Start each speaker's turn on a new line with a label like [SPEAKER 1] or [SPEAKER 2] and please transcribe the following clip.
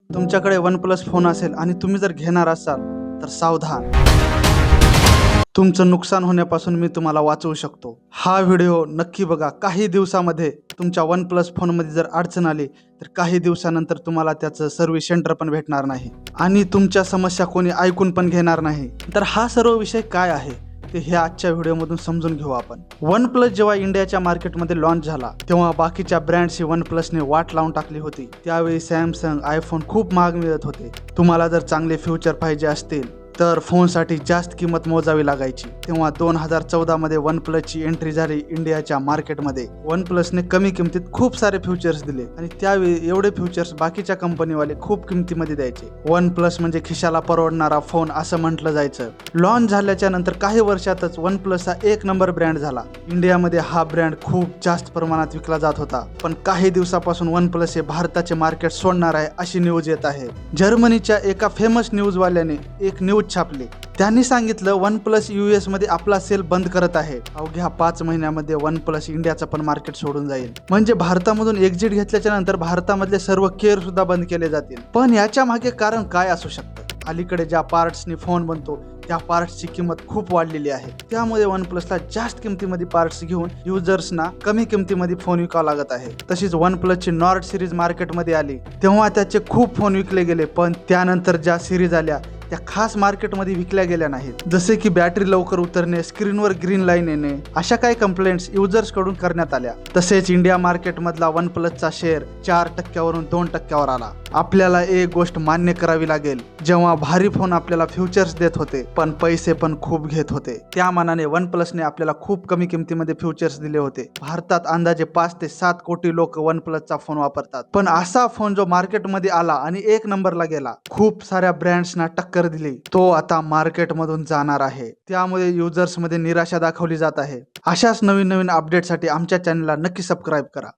[SPEAKER 1] तुमच्याकडे one plus phone असेल आणि तुम्ही जर घेणार असाल तर सावधान, तुमचं नुकसान होण्यापासून मी तुम्हाला वाचवू शकतो। हा व्हिडिओ नक्की बघा। काही दिवसामध्ये तुमच्या वन प्लस फोनमध्ये जर अडचण आली तर काही दिवसानंतर तुम्हाला त्याचं सर्व्हिस सेंटर पण भेटणार नाही आणि तुमच्या समस्या कोणी ऐकून पण घेणार नाही। तर हा सर्व विषय काय आहे ते हे आजच्या व्हिडिओमधून समजून घेऊ आपण। वन प्लस जेव्हा इंडियाच्या मार्केटमध्ये लॉन्च झाला तेव्हा बाकीच्या ब्रँड्सची वन प्लसने वाट लावून टाकली होती। त्यावेळी सॅमसंग, आयफोन खूप महाग मिळत होते। तुम्हाला जर चांगले फ्युचर पाहिजे असतील तर फोनसाठी जास्त किंमत मोजावी लागायची। तेव्हा 2014 मध्ये वन प्लसची एंट्री झाली इंडियाच्या मार्केटमध्ये। वन प्लसने कमी किमतीत खूप सारे फ्युचर्स दिले आणि त्यावेळी एवढे फ्युचर्स बाकीच्या कंपनीवाले खूप किमतीमध्ये द्यायचे। वन प्लस म्हणजे खिशाला परवडणारा फोन असं म्हटलं जायचं। लॉन्च झाल्याच्या नंतर काही वर्षातच वन प्लस हा एक नंबर ब्रँड झाला। इंडियामध्ये हा ब्रँड खूप जास्त प्रमाणात विकला जात होता। पण काही दिवसापासून वन प्लस हे भारताचे मार्केट सोडणार आहे अशी न्यूज येत आहे। जर्मनीच्या एका फेमस न्यूजवाल्याने एक न्यूज छापली। त्यांनी सांगितलं वन प्लस यूएस मध्ये आपला सेल बंद करत आहे। अवघ्या 5 महिन्यामध्ये वन प्लस इंडियाचं पण मार्केट सोडून जाईल। म्हणजे भारतामधून एक्झिट घेतल्याच्या नंतर भारतामधले सर्व केअर सुद्धा बंद केले जातील। पण याच्या मागे कारण काय असू शकतं? अलीकडे ज्या पार्ट्सनी फोन बनतो त्या पार्ट्सची किंमत खूप वाढलेली आहे। त्यामुळे वन प्लसला जास्त किमतीमध्ये पार्ट्स घेऊन युजर्सना कमी किमतीमध्ये फोन विकावा लागत आहे। तशीच वन प्लसची नॉर्ड सिरीज मार्केटमध्ये आली तेव्हा त्याचे खूप फोन विकले गेले, पण त्यानंतर ज्या सिरीज आल्या त्या खास मार्केटमध्ये विकल्या गेल्या नाहीत। जसे की बॅटरी लवकर उतरणे, स्क्रीनवर ग्रीन लाईन येणे, अशा काही कंप्लेंट्स युजर्स कडून करण्यात आल्या। तसेच इंडिया मार्केट मधला वन प्लसचा शेअर 4% 2% आला। आपल्याला एक गोष्ट मान्य करावी लागेल, जेव्हा भारी फोन आपल्याला फ्युचर्स देत होते पण पैसे पण खूप घेत होते, त्या मानाने वन प्लसने आपल्याला खूप कमी किमतीमध्ये फ्युचर्स दिले होते। भारतात अंदाजे 5 ते 7 कोटी लोक वन प्लसचा फोन वापरतात, पण असा फोन जो मार्केटमध्ये आला आणि एक नंबरला गेला, खूप साऱ्या ब्रँड्सना टक्कर दिली, तो आता मार्केटमधून जाणार आहे। त्यामुळे युजर्स मध्ये निराशा दाखवली जात आहे। अशाच नवीन अपडेटसाठी आमच्या चॅनलला नक्की सबस्क्राईब करा।